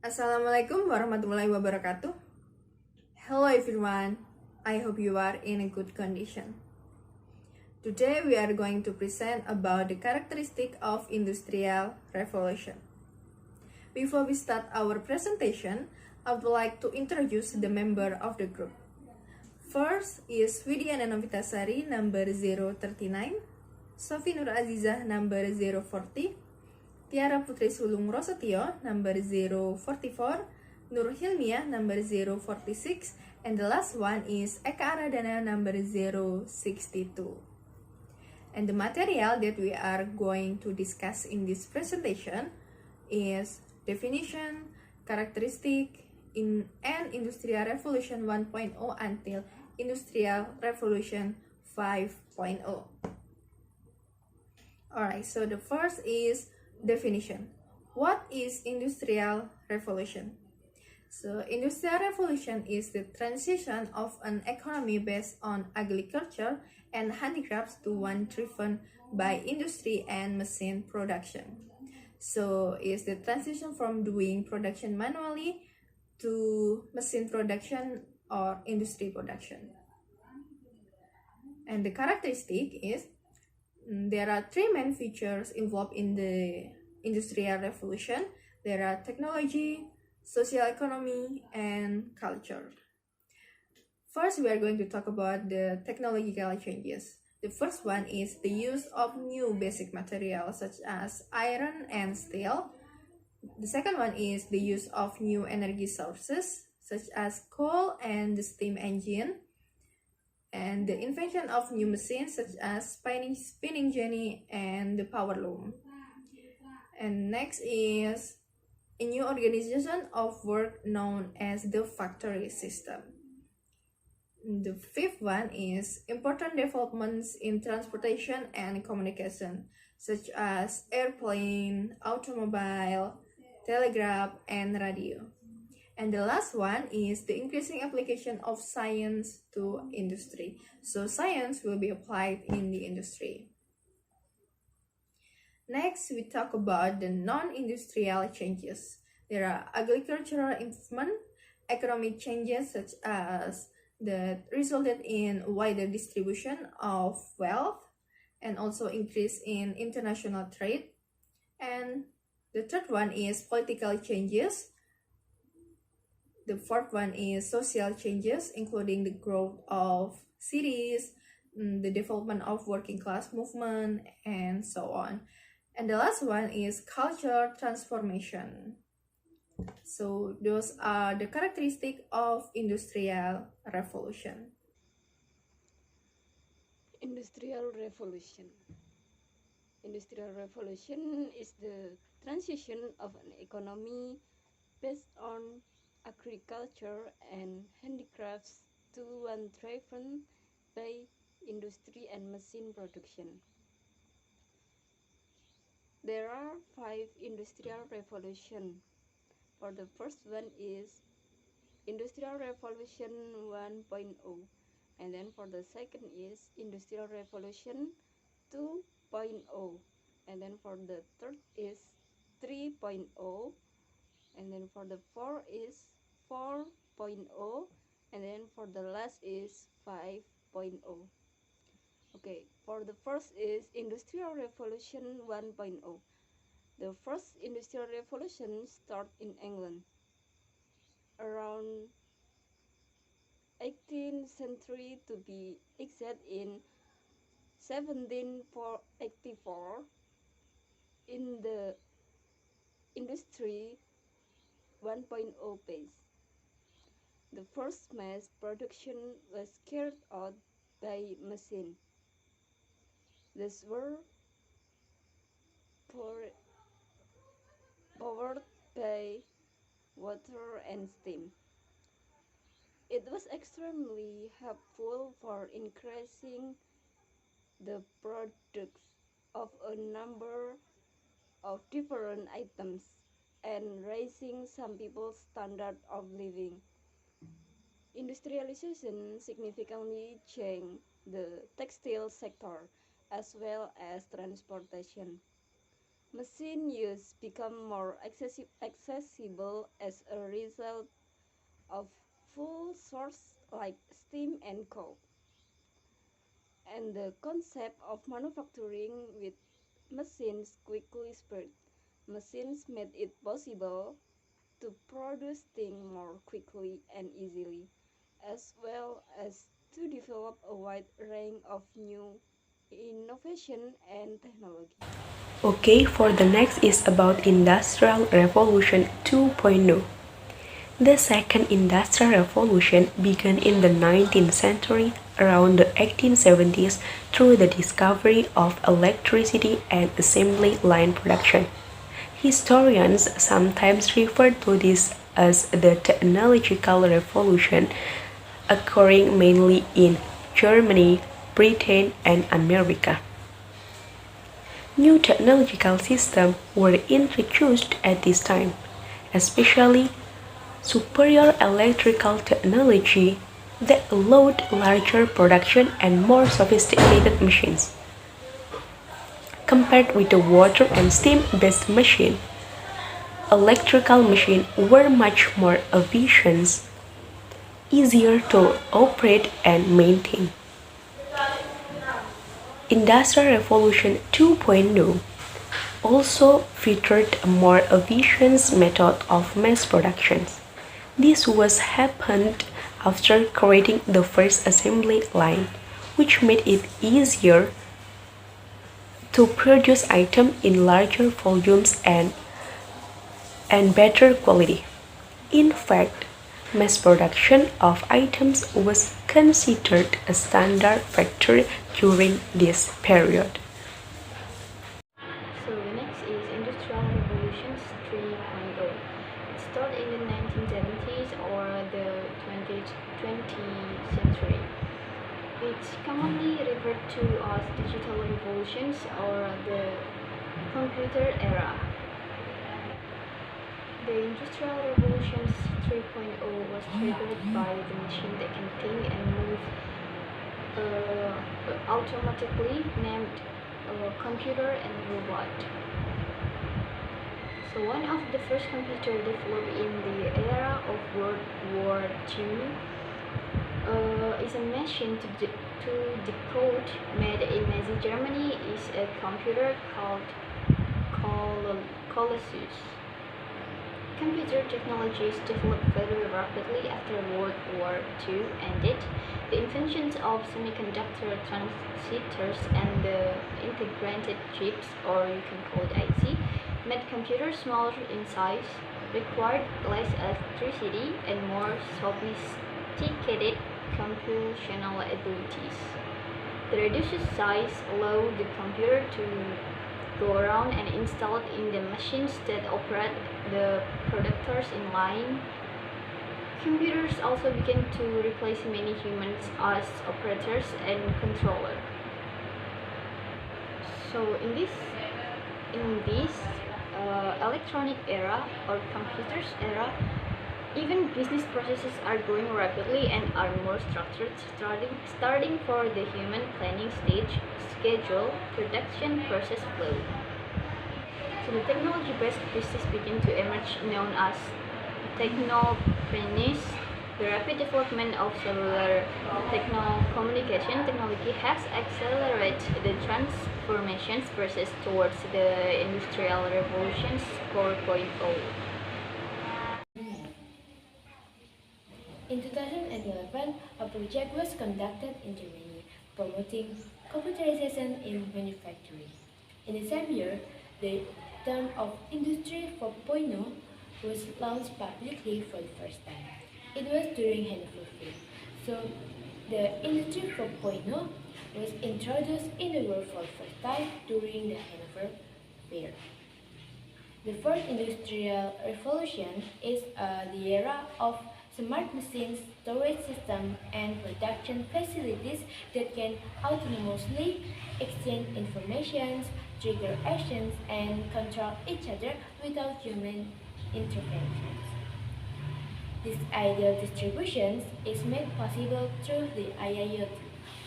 Assalamualaikum warahmatullahi wabarakatuh. Hello everyone, I hope you are in a good condition. Today we are going to present about the characteristic of Industrial Revolution. Before we start our presentation, I would like to introduce the member of the group. First is Widiana Novita Sari, number 039, Shofi Nur Azizah, number 040, Tiara Putri Sulung Rosetio, number 044, Nur Khilmiyah, number 046, and the last one is Eka Ara Dhana, number 062. And the material that we are going to discuss in this presentation is definition, characteristic, and Industrial Revolution 1.0 until Industrial Revolution 5.0. Alright, so the first is definition. What is Industrial Revolution? So, Industrial Revolution is the transition of an economy based on agriculture and handicrafts to one driven by industry and machine production. So, it's the transition from doing production manually to machine production or industry production. And the characteristic is there are three main features involved in the Industrial Revolution. There are technology, social economy, and culture. First, we are going to talk about the technological changes. The first one is the use of new basic materials such as iron and steel. The second one is the use of new energy sources such as coal and the steam engine. And the invention of new machines such as spinning jenny and the power loom. And next is a new organization of work known as the factory system. The fifth one is important developments in transportation and communication such as airplane, automobile, telegraph, and radio. And the last one is the increasing application of science to industry. So science will be applied in the industry. Next, we talk about the non-industrial changes. There are agricultural improvement, economic changes such as that resulted in wider distribution of wealth and also increase in international trade. And the third one is political changes. The fourth one is social changes, including the growth of cities, the development of working class movement, and so on. And the last one is culture transformation. So those are the characteristics of Industrial Revolution. Industrial Revolution. Industrial Revolution is the transition of an economy based on agriculture and handicrafts to one driven by industry and machine production. There are 5 industrial revolutions. For the first one is Industrial Revolution 1.0, and then for the second is Industrial Revolution 2.0, and then for the third is 3.0, and then for the fourth is 4.0, and then for the last is 5.0. Okay, for the first is Industrial Revolution 1.0. The first Industrial Revolution started in England around 18th century, to be exact in 1784, in the Industry 1.0 phase. The first mass production was carried out by machine. These were powered by water and steam. It was extremely helpful for increasing the products of a number of different items and raising some people's standard of living. Industrialization significantly changed the textile sector as well as transportation. Machine use become more accessible as a result of full source like steam and coal. And the concept of manufacturing with machines quickly spread. Machines made it possible to produce things more quickly and easily, as well as to develop a wide range of new innovation and technology. Okay, for the next is about Industrial Revolution 2.0. The second Industrial Revolution began in the 19th century around the 1870s through the discovery of electricity and assembly line production. Historians sometimes refer to this as the technological revolution, occurring mainly in Germany, Britain, and America. New technological systems were introduced at this time, especially superior electrical technology that allowed larger production and more sophisticated machines. Compared with the water and steam-based machine, electrical machines were much more efficient, easier to operate and maintain. Industrial Revolution 2.0 also featured a more efficient method of mass production. This was happened after creating the first assembly line, which made it easier to produce items in larger volumes and better quality. In fact, mass production of items was considered a standard factor during this period. So the next is Industrial Revolution 3.0. It started in the 1970s or the 20th century. It's commonly referred to as digital revolutions or the computer era. The Industrial Revolution 3.0 was triggered by the machine that can think and move automatically, named computer and robot. So one of the first computers developed in the era of World War II is a machine to decode made in Nazi Germany is a computer called Colossus. Computer technologies developed very rapidly after World War II ended. The inventions of semiconductor transistors and the integrated chips, or you can call it IC, made computers smaller in size, required less electricity, and more sophisticated computational abilities. The reduced size allowed the computer to go around and installed in the machines that operate the producers in line. Computers also began to replace many humans as operators and controllers. So in this electronic era or computers era, even business processes are growing rapidly and are more structured, starting for the human planning stage, schedule, production, process flow. So the technology-based business began to emerge, known as technopreneurialism. The rapid development of cellular communication technology has accelerated the transformations process towards the Industrial Revolution 4.0. In 2011, a project was conducted in Germany promoting computerization in manufacturing. In the same year, the term of Industry 4.0 was launched publicly for the first time. It was during Hannover Fair. So, the Industry 4.0 was introduced in the world for the first time during the Hannover Fair. The fourth industrial revolution is the era of smart machines, storage systems, and production facilities that can autonomously exchange information, trigger actions, and control each other without human intervention. This ideal distribution is made possible through the IIoT,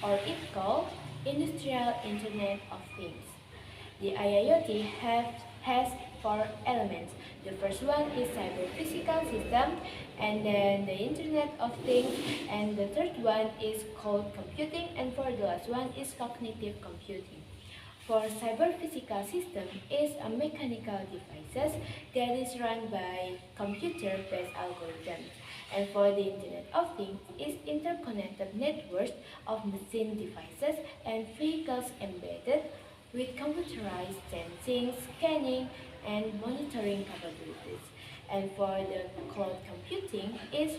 or it's called Industrial Internet of Things. The IIoT has four elements. The first one is cyber-physical system, and then the Internet of Things, and the third one is cloud computing, and for the last one is cognitive computing. For cyber-physical system is a mechanical devices that is run by computer-based algorithms. And for the Internet of Things is interconnected networks of machine devices and vehicles embedded with computerized sensing, scanning, and monitoring capabilities. And for the cloud computing is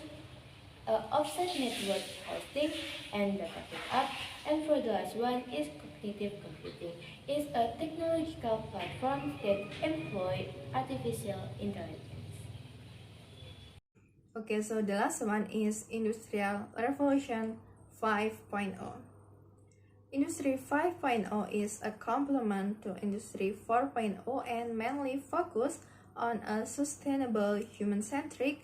offset network hosting and data backup. And for the last one is cognitive computing. Is a technological platform that employ artificial intelligence. Okay, so the last one is Industrial Revolution 5.0. Industry 5.0 is a complement to Industry 4.0 and mainly focused on a sustainable, human-centric,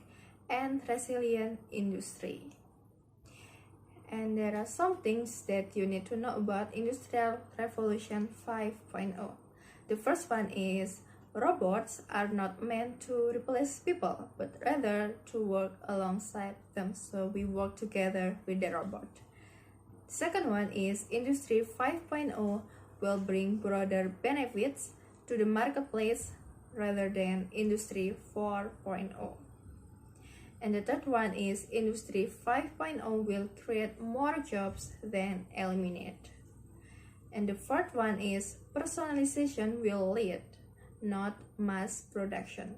and resilient industry. And there are some things that you need to know about Industrial Revolution 5.0. The first one is robots are not meant to replace people, but rather to work alongside them. So we work together with the robot. The second one is Industry 5.0 will bring broader benefits to the marketplace rather than Industry 4.0. And the third one is Industry 5.0 will create more jobs than eliminate. And the fourth one is personalization will lead, not mass production.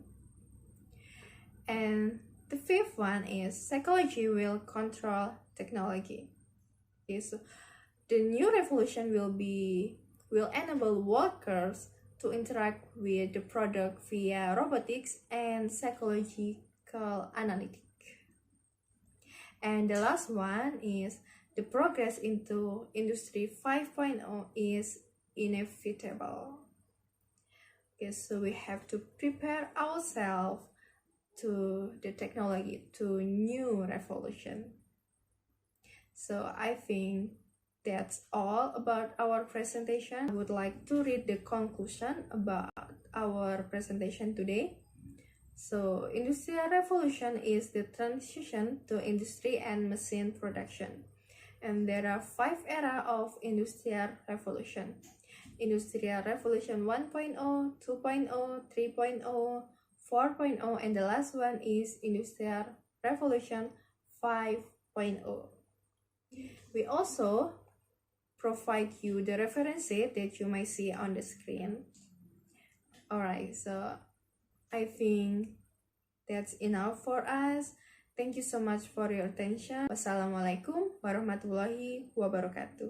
And the fifth one is psychology will control technology. Okay, so the new revolution will enable workers to interact with the product via robotics and psychological analytics. And the last one is the progress into Industry 5.0 is inevitable. Okay, so we have to prepare ourselves to the technology, to new revolution. So I think that's all about our presentation. I would like to read the conclusion about our presentation today. So, Industrial Revolution is the transition to industry and machine production. And there are 5 eras of Industrial Revolution. Industrial Revolution 1.0, 2.0, 3.0, 4.0, and the last one is Industrial Revolution 5.0. We also provide you the references that you might see on the screen. Alright, so I think that's enough for us. Thank you so much for your attention. Wassalamualaikum warahmatullahi wabarakatuh.